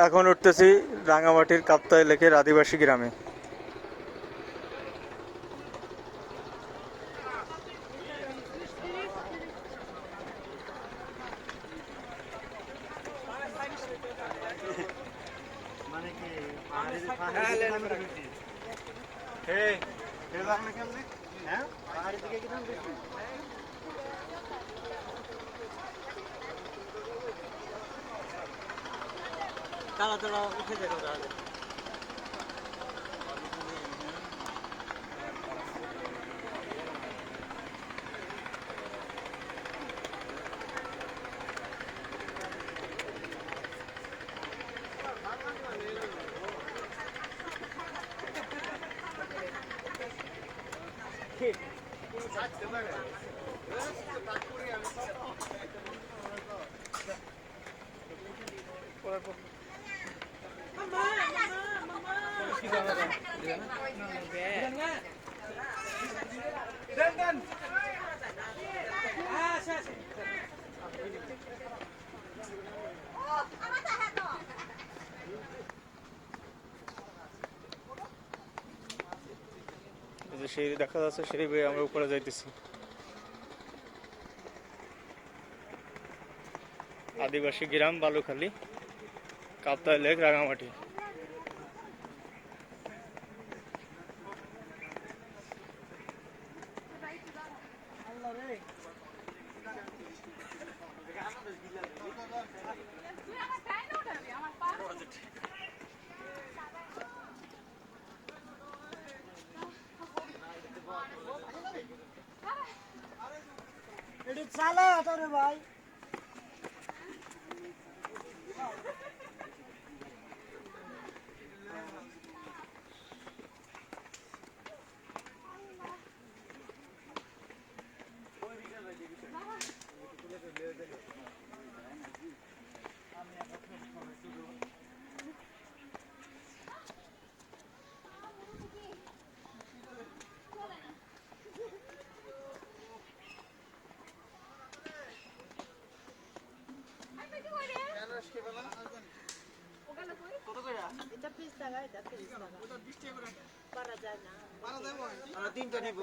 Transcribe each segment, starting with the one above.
এখন উঠতেছি রাঙামাটির কাপ্তাই লেকের আদিবাসী গ্রামে। তারা তারা উঠে যেত তাহলে। সিঁড়ি দেখা যাচ্ছে, সিঁড়ি বেয়ে আমরা উপরে যাইতেছি। আদিবাসী গ্রাম বালুখালী, কাপ্তাই লেক, রাঙামাটি। চালা তোরে ভাই তিনটা নিব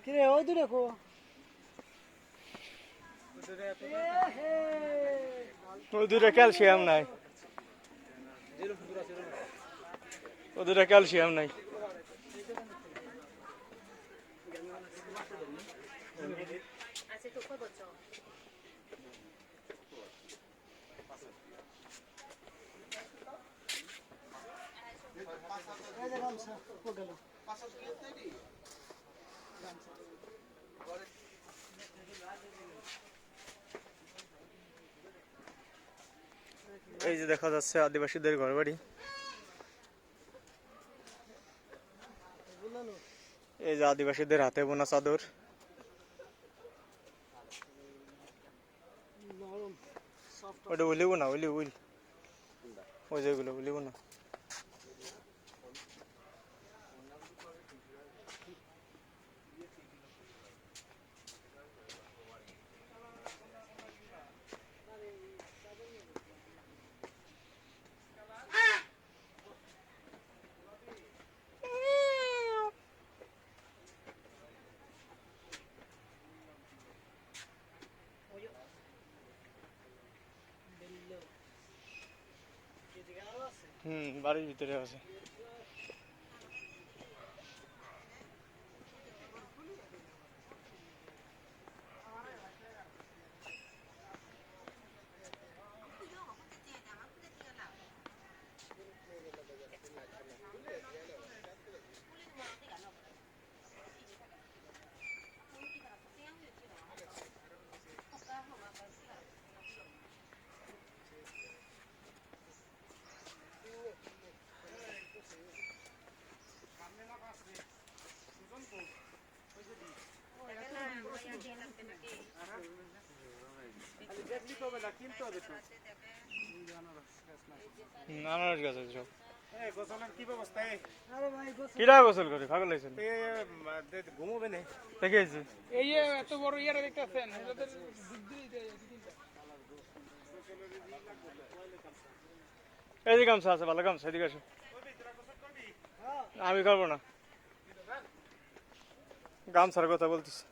কিরে ওই দূরে কো ওই দূরে ক্যালসিয়াম নাই, ওই দূরে ক্যালসিয়াম নাই। এই যে দেখা যাচ্ছে আদিবাসীদের ঘরবাড়ি। এই যে আদিবাসীদের হাতে বোনা চাদর। ওটা উলিব না, উইল ওই যেগুলো উলিব না। বাড়ির ভিতরে আছে। আনারস গাছ আছে সব। কিরা গোসল করে পাগল হয়েছেন ঘুমোবে না দেখে আছি এই যে এত বড় ইয়ারা দেখতেছেন এটাদের এদিকে গামছা আছে ভালো গামছা এদিকে আসো আমি করবো না গামছার কথা বলতেছি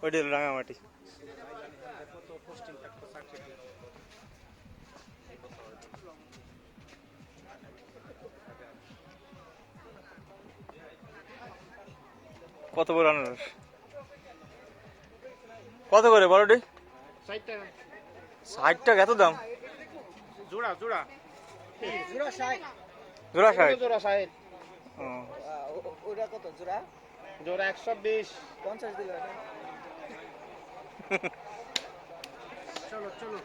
ওইটা হলো রাঙামাটি কত বড় আনারস কত করে বড়টি 60 টাকা 60 টাকা এত দাম জোড়া জোড়া জোড়া 60 জোড়া 60 জোড়া 60 ও ওটা কত জোড়া জোড়া 120 50 দিল চলো চলো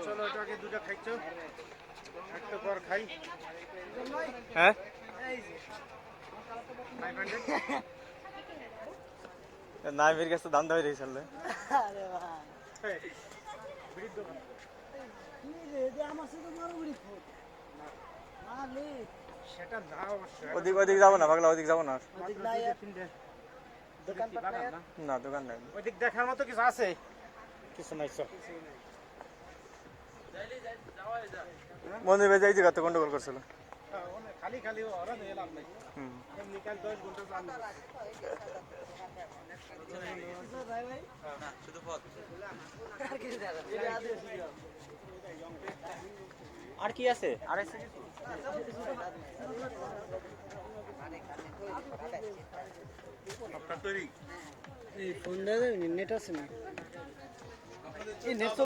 চলো এটাকে দুটো খাইছো একটা পর খাই হ্যাঁ 500 নাইমের কাছে দাম দাবি রেখে চললে আরে ভাই বিড়ির দোকান কি রে যে আমার সাথে মারুগুড়ি ফোন মারলি সেটা না অবশ্য ওদিক ওদিক যাবো না পাগলা ওদিক যাবো না আর। ওদিক নাই আর দোকান পাট নাই আর? না দোকান নাই ওইদিক দেখার মতো কিছু আছে কিছু নাই চল মন্দির বেজে এই জায়গা তো গন্ডগোল করছিল খালি খালি ওরা নিয়ে লাভ নাই হুম এমনি কাল 10 ঘন্টা চাল ভাই ভাই না শুধু পথ আর কি দাদা আর কি আছে আর আছে এই ফোন দাদা নেট আছে না এই নেট